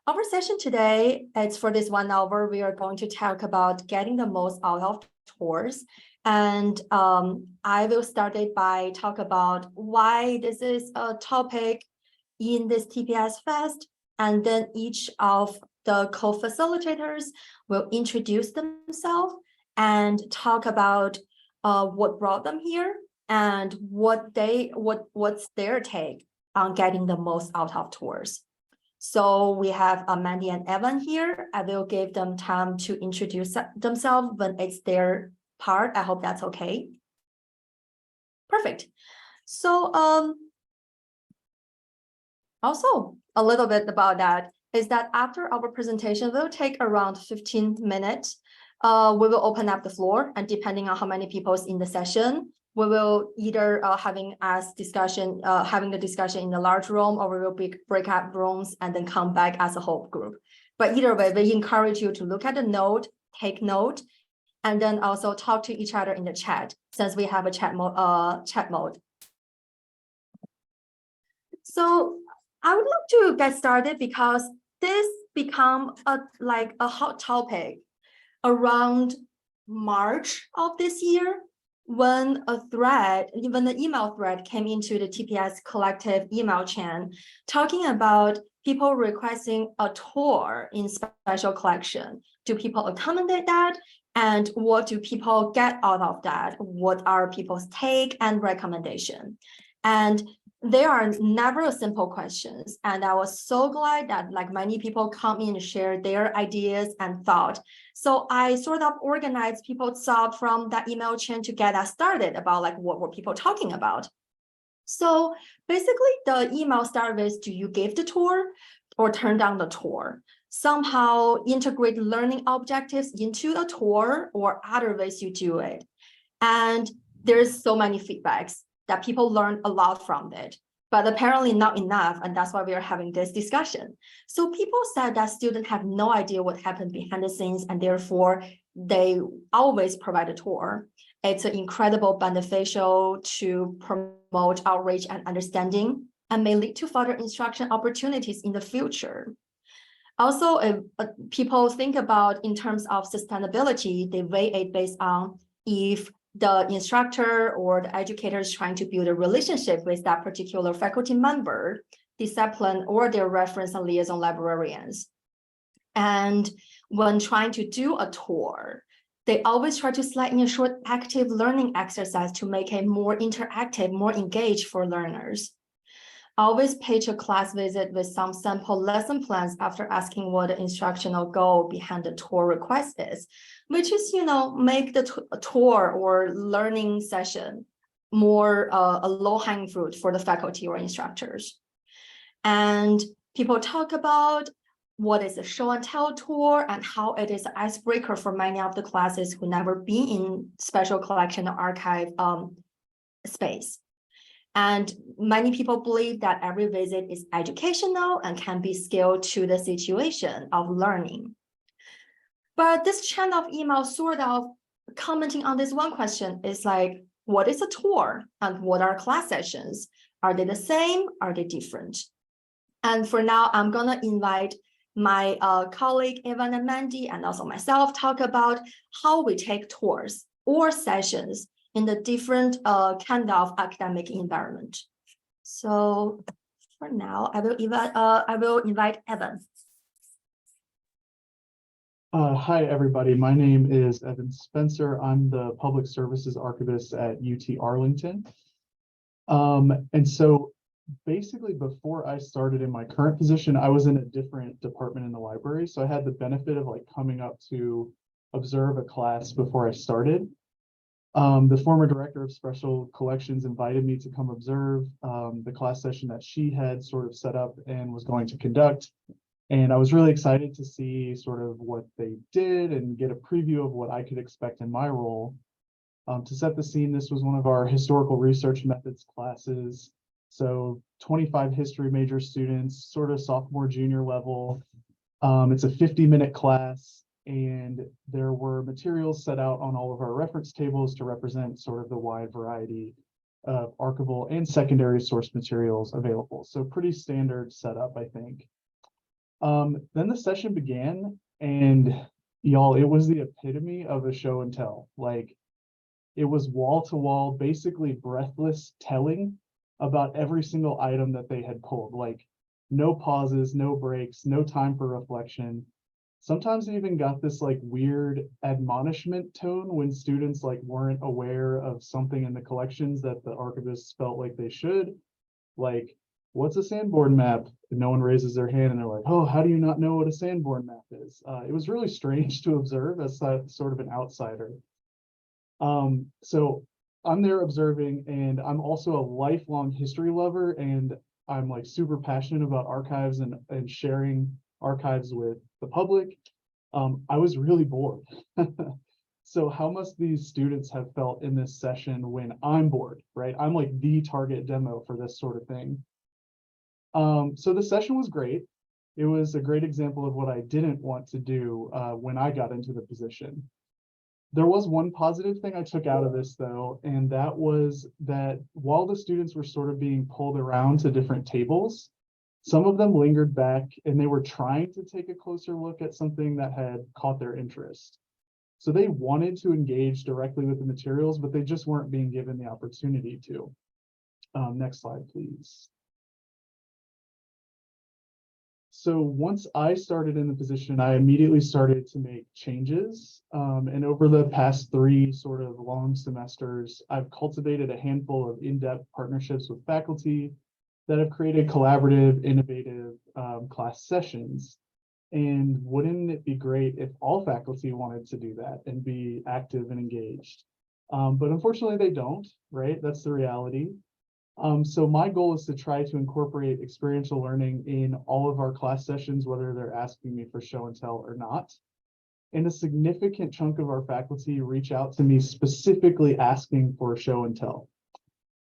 Our session today is for this 1 hour. We are going to talk about getting the most out of tours. And I will start it by talk about why this is a topic in this TPS Fest. And then each of the co-facilitators will introduce themselves and talk about what brought them here and what's their take on getting the most out of tours. So we have Mandi and Evan here. I will give them time to introduce themselves when it's their part. I hope that's okay. Perfect. So also a little bit about that is that after our presentation will take around 15 minutes. We will open up the floor, and depending on how many people's in the session, we will either having the discussion in the large room, or we will break up rooms and then come back as a whole group. But either way, we encourage you to look at the note, take note, and then also talk to each other in the chat, since we have a chat mode. So I would like to get started because this become a hot topic around March of this year, when the email thread came into the TPS collective email chain, talking about people requesting a tour in special collection. Do people accommodate that? And what do people get out of that? What are people's take and recommendation? And they are never simple questions. And I was so glad that many people come in and share their ideas and thought. So I sort of organized people's thought from that email chain to get us started about what were people talking about. So basically the email started with, do you give the tour or turn down the tour? Somehow integrate learning objectives into a tour or other ways you do it. And there's so many feedbacks that people learn a lot from it, but apparently not enough. And that's why we are having this discussion. So people said that students have no idea what happened behind the scenes, and therefore they always provide a tour. It's incredibly beneficial to promote outreach and understanding, and may lead to further instruction opportunities in the future. Also, if people think about in terms of sustainability, they weigh it based on if the instructor or the educator is trying to build a relationship with that particular faculty member, discipline, or their reference and liaison librarians. And when trying to do a tour, they always try to slide in a short active learning exercise to make it more interactive, more engaged for learners. Always page a class visit with some sample lesson plans after asking what the instructional goal behind the tour request is, which is, make the tour or learning session more a low-hanging fruit for the faculty or instructors. And people talk about what is a show and tell tour and how it is an icebreaker for many of the classes who never been in special collection or archive space. And many people believe that every visit is educational and can be scaled to the situation of learning. But this chain of emails sort of commenting on this one question is what is a tour and what are class sessions? Are they the same? Are they different? And for now, I'm gonna invite my colleague Evan and Mandi, and also myself, talk about how we take tours or sessions in the different kind of academic environment. So for now, I will invite Evan. Hi, everybody. My name is Evan Spencer. I'm the Public Services Archivist at UT Arlington. And so basically before I started in my current position, I was in a different department in the library. So I had the benefit of coming up to observe a class before I started. The former director of special collections invited me to come observe the class session that she had sort of set up and was going to conduct. And I was really excited to see sort of what they did and get a preview of what I could expect in my role. To set the scene, this was one of our historical research methods classes. So 25 history major students, sort of sophomore, junior level. It's a 50-minute class, and there were materials set out on all of our reference tables to represent sort of the wide variety of archival and secondary source materials available. So pretty standard setup, I think. Then the session began, and y'all, it was the epitome of a show and tell. Like, it was wall to wall, basically breathless telling about every single item that they had pulled. Like, no pauses, no breaks, no time for reflection. Sometimes it even got this like weird admonishment tone when students like weren't aware of something in the collections that the archivists felt like they should. Like, what's a Sanborn map? And no one raises their hand and they're like, oh, how do you not know what a Sanborn map is? It was really strange to observe as sort of an outsider. So I'm there observing, and I'm also a lifelong history lover, and I'm like super passionate about archives and sharing archives with the public. I was really bored. So how must these students have felt in this session when I'm bored, right? I'm like the target demo for this sort of thing. So the session was great. It was a great example of what I didn't want to do when I got into the position. There was one positive thing I took out of this though, and that was that while the students were sort of being pulled around to different tables, some of them lingered back and they were trying to take a closer look at something that had caught their interest. So they wanted to engage directly with the materials, but they just weren't being given the opportunity to. Next slide, please. So once I started in the position, I immediately started to make changes. And over the past 3 sort of long semesters, I've cultivated a handful of in-depth partnerships with faculty that have created collaborative, innovative class sessions. And wouldn't it be great if all faculty wanted to do that and be active and engaged? But unfortunately, they don't, right? That's the reality. So my goal is to try to incorporate experiential learning in all of our class sessions, whether they're asking me for show and tell or not. And a significant chunk of our faculty reach out to me specifically asking for show and tell,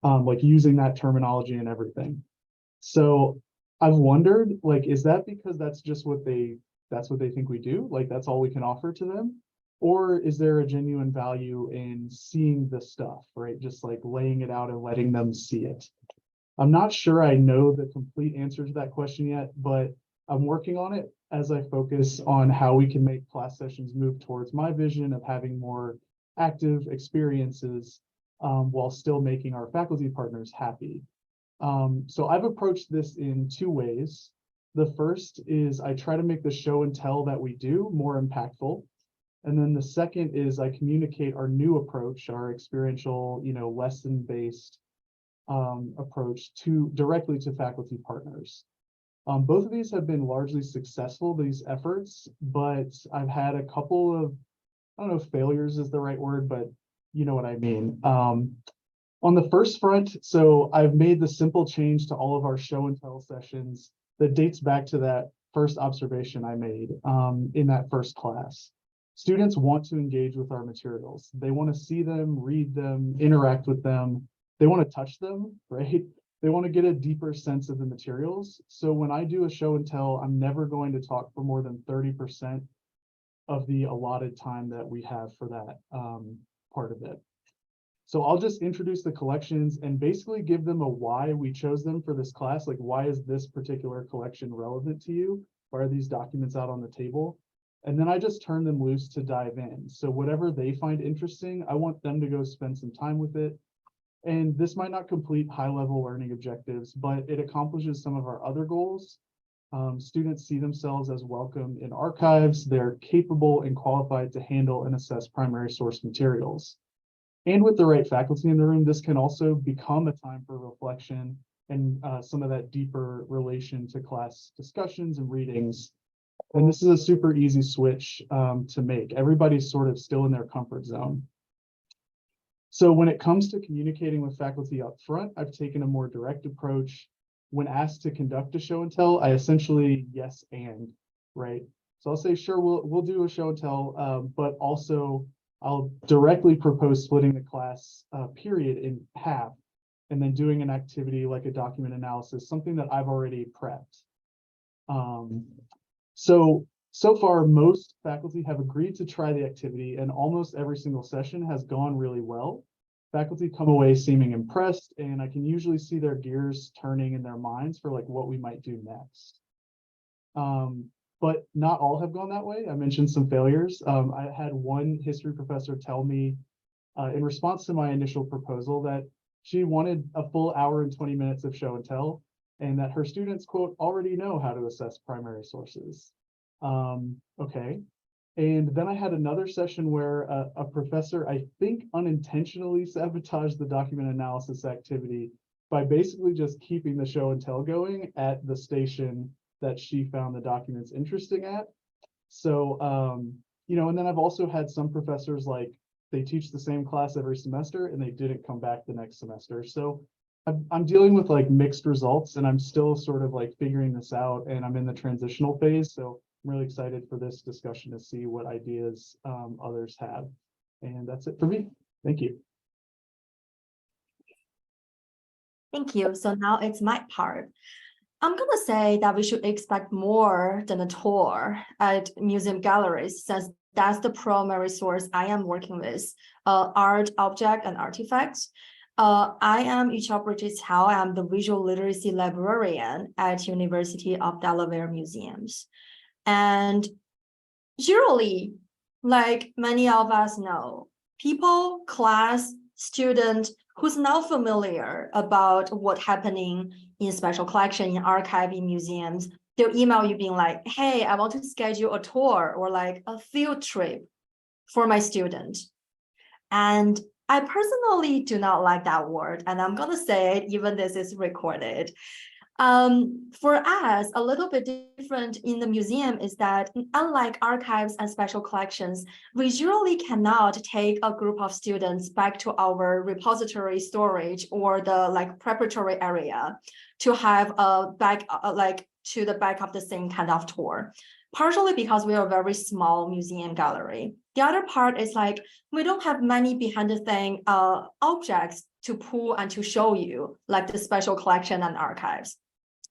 like using that terminology and everything. So I've wondered, like, is that because that's just what that's what they think we do? Like, that's all we can offer to them? Or is there a genuine value in seeing the stuff, right? Just like laying it out and letting them see it. I'm not sure I know the complete answer to that question yet, but I'm working on it as I focus on how we can make class sessions move towards my vision of having more active experiences while still making our faculty partners happy. So I've approached this in 2 ways. The first is I try to make the show and tell that we do more impactful. And then the second is I communicate our new approach, our experiential, lesson-based approach directly to faculty partners. Both of these have been largely successful, these efforts, but I've had a couple of, I don't know if failures is the right word, but you know what I mean. On the first front, so I've made the simple change to all of our show and tell sessions that dates back to that first observation I made in that first class. Students want to engage with our materials. They want to see them, read them, interact with them. They want to touch them, right? They want to get a deeper sense of the materials. So when I do a show and tell, I'm never going to talk for more than 30% of the allotted time that we have for that part of it. So I'll just introduce the collections and basically give them a why we chose them for this class. Like, why is this particular collection relevant to you? Why are these documents out on the table? And then I just turn them loose to dive in. So whatever they find interesting, I want them to go spend some time with it. And this might not complete high-level learning objectives, but it accomplishes some of our other goals. Students see themselves as welcome in archives. They're capable and qualified to handle and assess primary source materials. And with the right faculty in the room, this can also become a time for reflection and some of that deeper relation to class discussions and readings. And this is a super easy switch to make. Everybody's sort of still in their comfort zone. So when it comes to communicating with faculty up front, I've taken a more direct approach. When asked to conduct a show and tell, I essentially yes and, right? So I'll say, sure, we'll do a show and tell, but also I'll directly propose splitting the class period in half and then doing an activity like a document analysis, something that I've already prepped. So far, most faculty have agreed to try the activity and almost every single session has gone really well. faculty come away seeming impressed, and I can usually see their gears turning in their minds for like what we might do next. But not all have gone that way. I mentioned some failures. I had one history professor tell me in response to my initial proposal that she wanted a full hour and 20 minutes of show and tell, and that her students, quote, already know how to assess primary sources. Okay. And then I had another session where a professor, I think, unintentionally sabotaged the document analysis activity by basically just keeping the show and tell going at the station that she found the documents interesting at. So, you know, and then I've also had some professors, like, they teach the same class every semester and they didn't come back the next semester. So I'm dealing with like mixed results, and I'm still sort of like figuring this out, and I'm in the transitional phase. So I'm really excited for this discussion to see what ideas others have. And that's it for me. Thank you. Thank you. So now it's my part. I'm going to say that we should expect more than a tour at museum galleries, since that's the primary source I am working with, art, object, and artifacts. I am Yuqiao Brigitte Cao. I'm the visual literacy librarian at University of Delaware Museums. And usually, like many of us know, people, class, student who's not familiar about what's happening in special collection, in archive, in museums, they'll email you being like, hey, I want to schedule a tour or like a field trip for my student. And I personally do not like that word, and I'm gonna say it even this is recorded. For us, a little bit different in the museum is that unlike archives and special collections, we usually cannot take a group of students back to our repository storage or the like preparatory area to have a back like to the back of the same kind of tour. Partially because we are a very small museum gallery. The other part is like we don't have many behind the thing objects to pull and to show you, like the special collection and archives.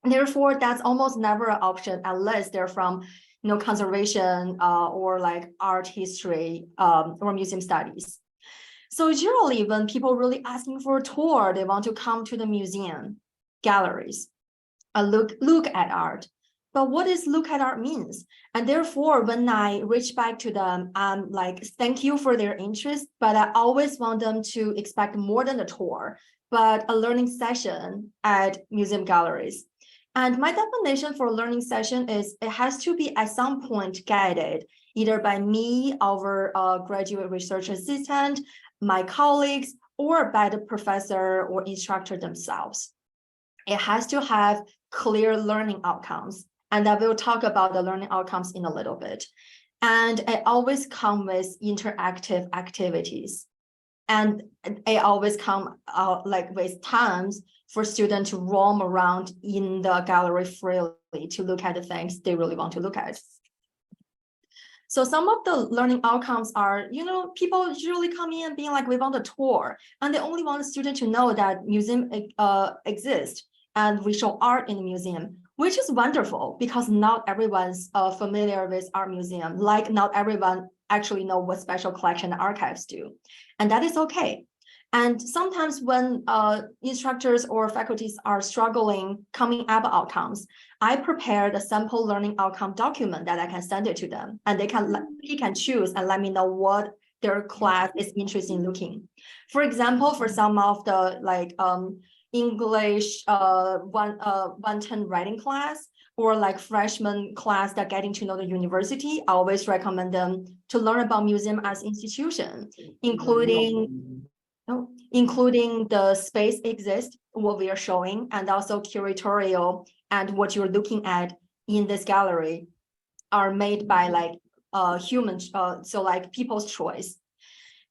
Therefore, that's almost never an option unless they're from, you know, conservation or like art history or museum studies. So generally, when people really asking for a tour, they want to come to the museum galleries, look at art. But what does look at art means? And therefore, when I reach back to them, I'm like, thank you for their interest, but I always want them to expect more than a tour, but a learning session at museum galleries. And my definition for a learning session is it has to be at some point guided, either by me, our graduate research assistant, my colleagues, or by the professor or instructor themselves. It has to have clear learning outcomes. And I will talk about the learning outcomes in a little bit. And it always comes with interactive activities. And it always comes out like with times for students to roam around in the gallery freely to look at the things they really want to look at. So some of the learning outcomes are, you know, people usually come in being like, we want a tour, and they only want the student to know that museum exists and we show art in the museum, which is wonderful because not everyone's familiar with art museum, like not everyone actually know what special collection archives do. And that is okay. And sometimes when instructors or faculties are struggling coming up with outcomes, I prepared a sample learning outcome document that I can send it to them, and he can choose and let me know what their class is interested in looking. For example, for some of the like English 110 writing class, or like freshman class that getting to know the university, I always recommend them to learn about museum as institution, including the space exists, what we are showing, and also curatorial and what you're looking at in this gallery are made by like humans, so like people's choice.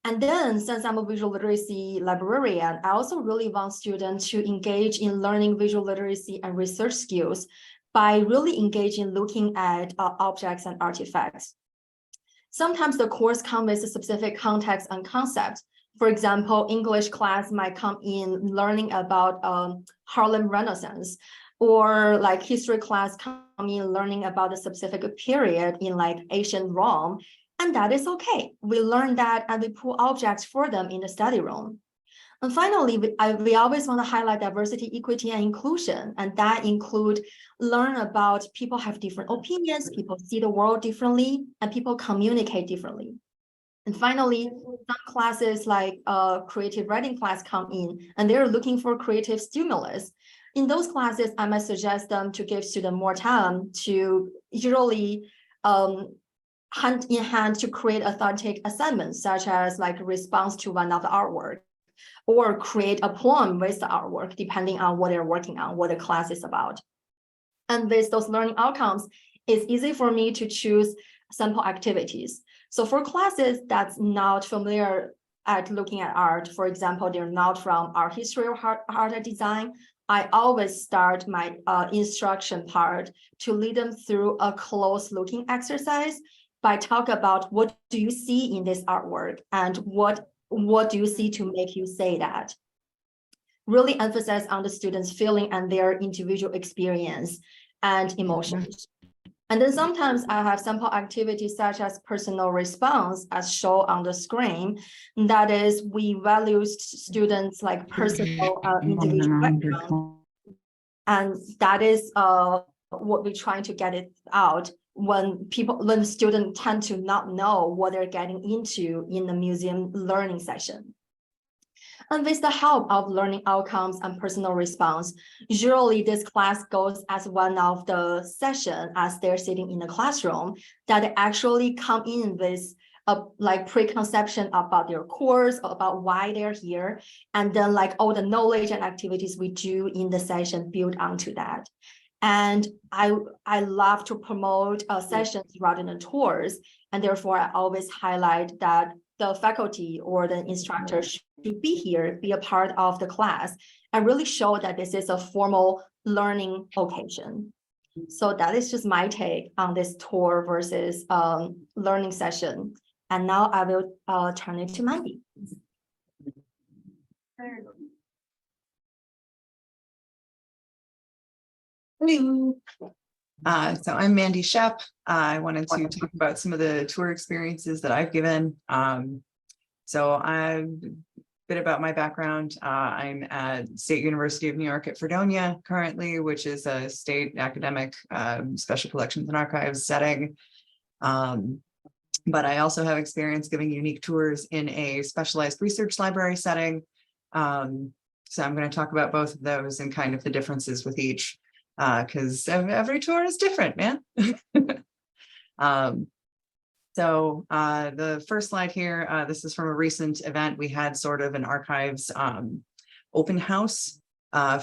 And then since I'm a visual literacy librarian, I also really want students to engage in learning visual literacy and research skills by really engaging looking at objects and artifacts. Sometimes the course comes with a specific context and concept. For example, English class might come in learning about Harlem Renaissance, or like history class come in learning about a specific period in like ancient Rome, and that is okay. We learn that and we pull objects for them in the study room. And finally, we always want to highlight diversity, equity, and inclusion. And that include learn about people have different opinions, people see the world differently, and people communicate differently. And finally, some classes like creative writing class come in, and they're looking for creative stimulus. In those classes, I might suggest them to give students more time to usually hand in hand to create authentic assignments, such as like response to one of the artwork, or create a poem with the artwork, depending on what they're working on, what the class is about. And with those learning outcomes, it's easy for me to choose sample activities. So for classes that's not familiar at looking at art, for example, they're not from art history or art and design, I always start my instruction part to lead them through a close looking exercise by talk about what do you see in this artwork and what do you see to make you say that. Really emphasize on the students' feeling and their individual experience and emotions. And then sometimes I have sample activities such as personal response as shown on the screen. That is, we value students like personal individual background. And that is what we're trying to get it out when students tend to not know what they're getting into in the museum learning session. And with the help of learning outcomes and personal response, usually this class goes as one of the sessions as they're sitting in the classroom that actually come in with a like preconception about their course, about why they're here, and then like all the knowledge and activities we do in the session build onto that. And I love to promote sessions rather than tours, and therefore I always highlight that the faculty or the instructor should be here, be a part of the class, and really show that this is a formal learning occasion. So that is just my take on this tour versus learning session. And now I will turn it to Mandi. Hello. So I'm Mandi Shepp. I wanted to talk about some of the tour experiences that I've given. So a bit about my background. I'm at State University of New York at Fredonia currently, which is a state academic special collections and archives setting. But I also have experience giving unique tours in a specialized research library setting. So I'm going to talk about both of those and kind of the differences with each. Because every tour is different, man. So the first slide here, this is from a recent event. We had sort of an archives open house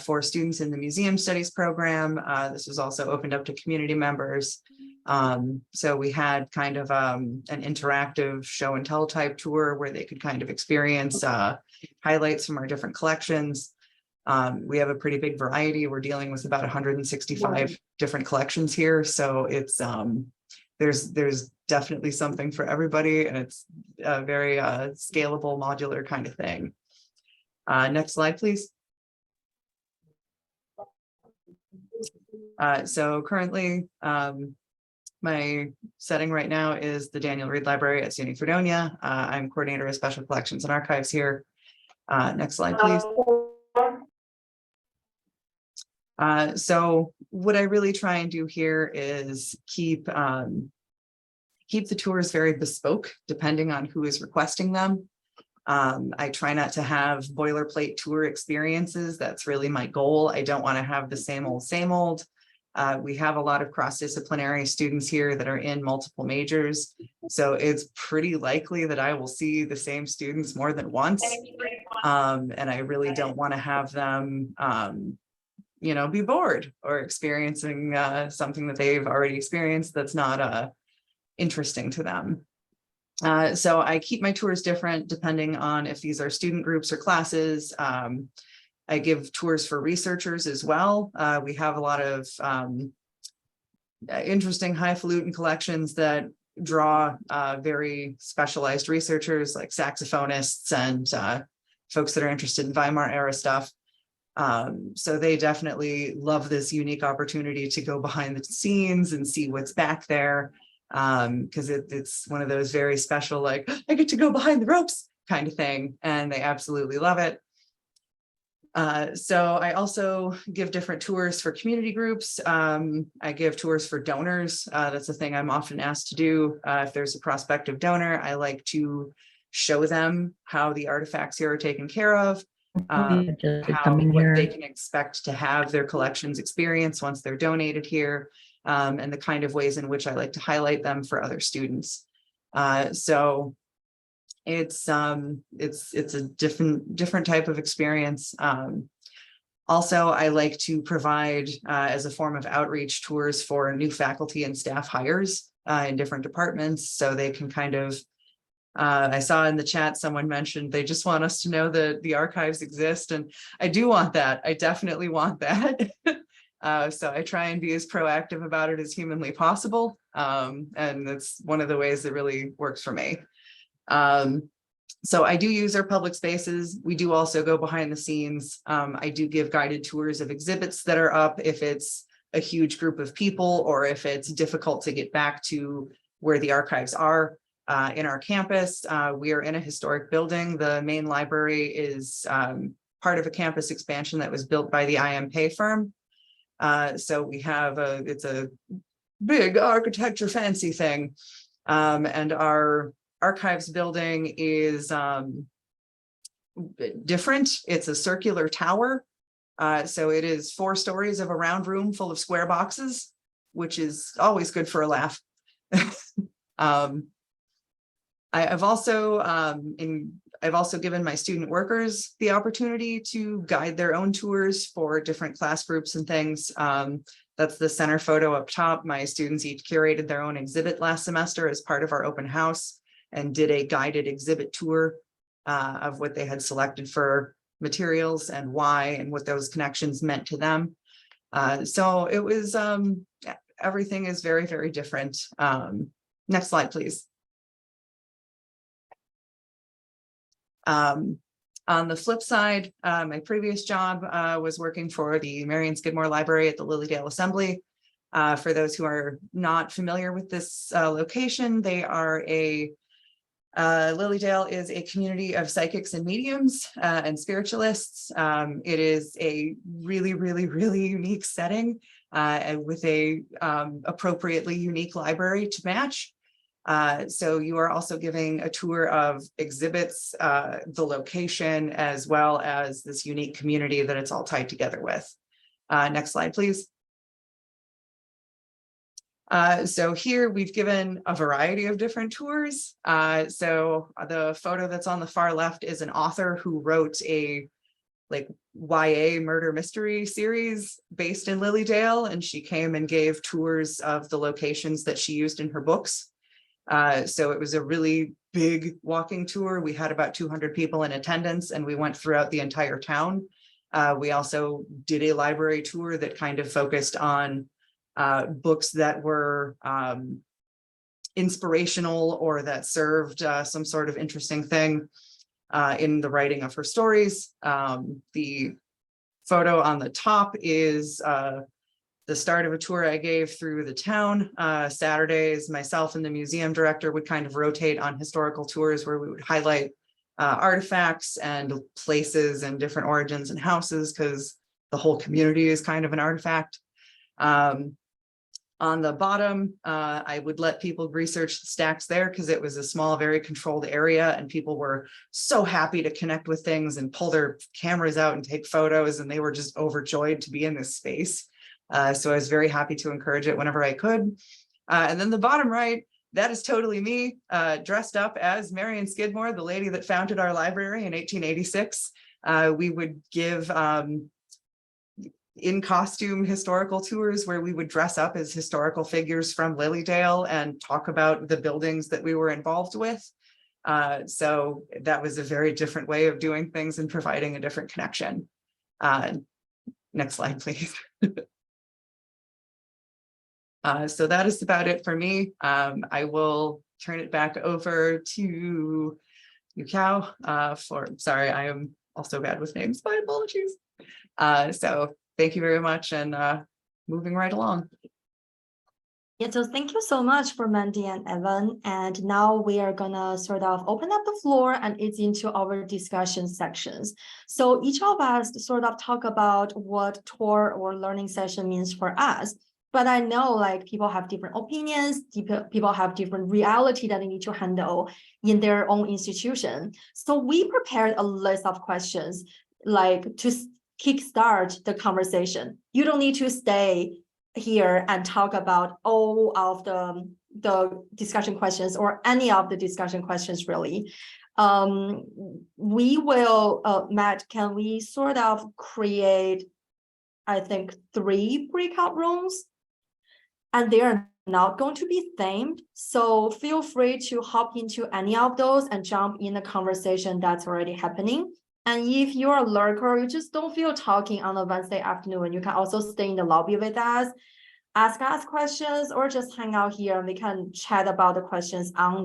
for students in the museum studies program. This was also opened up to community members. So we had kind of an interactive show and tell type tour where they could kind of experience highlights from our different collections. We have a pretty big variety. We're dealing with about 165 different collections here. So it's there's definitely something for everybody, and it's a very scalable, modular kind of thing. Next slide, please. So currently, my setting right now is the Daniel Reed Library at SUNY Fredonia. I'm coordinator of special collections and archives here. Next slide, please. So what I really try and do here is keep the tours very bespoke, depending on who is requesting them. I try not to have boilerplate tour experiences. That's really my goal. I don't want to have the same old, same old. We have a lot of cross-disciplinary students here that are in multiple majors. So it's pretty likely that I will see the same students more than once. And I really don't want to have them be bored or experiencing something that they've already experienced that's not interesting to them. So I keep my tours different depending on if these are student groups or classes. I give tours for researchers as well. We have a lot of interesting highfalutin collections that draw very specialized researchers like saxophonists and folks that are interested in Weimar era stuff. So they definitely love this unique opportunity to go behind the scenes and see what's back there, because it's one of those very special, like, I get to go behind the ropes kind of thing, and they absolutely love it. So I also give different tours for community groups. I give tours for donors. That's a thing I'm often asked to do. If there's a prospective donor, I like to show them how the artifacts here are taken care of, what they can expect to have their collections experience once they're donated here, and the kind of ways in which I like to highlight them for other students. So it's a different type of experience. Also, I like to provide as a form of outreach tours for new faculty and staff hires in different departments, so they can kind of I saw in the chat someone mentioned they just want us to know that the archives exist, and I do want that. I definitely want that. So I try and be as proactive about it as humanly possible, and that's one of the ways that really works for me. So I do use our public spaces. We do also go behind the scenes. I do give guided tours of exhibits that are up if it's a huge group of people or if it's difficult to get back to where the archives are. In our campus, we are in a historic building. The main library is part of a campus expansion that was built by the IMP firm. So we have it's a big architecture fancy thing. And our archives building is different. It's a circular tower. So it is 4 stories of a round room full of square boxes, which is always good for a laugh. I've also given my student workers the opportunity to guide their own tours for different class groups and things. That's the center photo up top. My students each curated their own exhibit last semester as part of our open house and did a guided exhibit tour of what they had selected for materials and why and what those connections meant to them. So it was, everything is very, very different. Next slide, please. On the flip side, my previous job was working for the Marion Skidmore Library at the Lilydale Assembly. For those who are not familiar with this location, they are Lilydale is a community of psychics and mediums and spiritualists. It is a really, really, really unique setting and with a appropriately unique library to match. So you are also giving a tour of exhibits, the location, as well as this unique community that it's all tied together with. Next slide, please. So here we've given a variety of different tours. So the photo that's on the far left is an author who wrote a YA murder mystery series based in Lilydale, and she came and gave tours of the locations that she used in her books. So it was a really big walking tour. We had about 200 people in attendance and we went throughout the entire town. We also did a library tour that kind of focused on books that were inspirational or that served some sort of interesting thing in the writing of her stories. The photo on the top is the start of a tour I gave through the town. Saturdays, myself and the museum director would kind of rotate on historical tours where we would highlight artifacts and places and different origins and houses, because the whole community is kind of an artifact. On the bottom, I would let people research the stacks there because it was a small, very controlled area and people were so happy to connect with things and pull their cameras out and take photos, and they were just overjoyed to be in this space. So I was very happy to encourage it whenever I could. And then the bottom right, that is totally me, dressed up as Marion Skidmore, the lady that founded our library in 1886. We would give in costume historical tours where we would dress up as historical figures from Lilydale and talk about the buildings that we were involved with. So that was a very different way of doing things and providing a different connection. Next slide, please. So that is about it for me. I will turn it back over to Yuqiao sorry, I am also bad with names, my apologies. So thank you very much, and moving right along. Yeah, so thank you so much for Mandy and Evan. And now we are gonna sort of open up the floor and it's into our discussion sections. So each of us sort of talk about what tour or learning session means for us. But I know like people have different opinions, people have different reality that they need to handle in their own institution. So we prepared a list of questions like to kickstart the conversation. You don't need to stay here and talk about all of the discussion questions or any of the discussion questions really. We will, Matt, can we sort of create, I think, 3 breakout rooms? And they are not going to be themed. So feel free to hop into any of those and jump in the conversation that's already happening. And if you're a lurker, you just don't feel talking on a Wednesday afternoon, you can also stay in the lobby with us, ask us questions, or just hang out here and we can chat about the questions on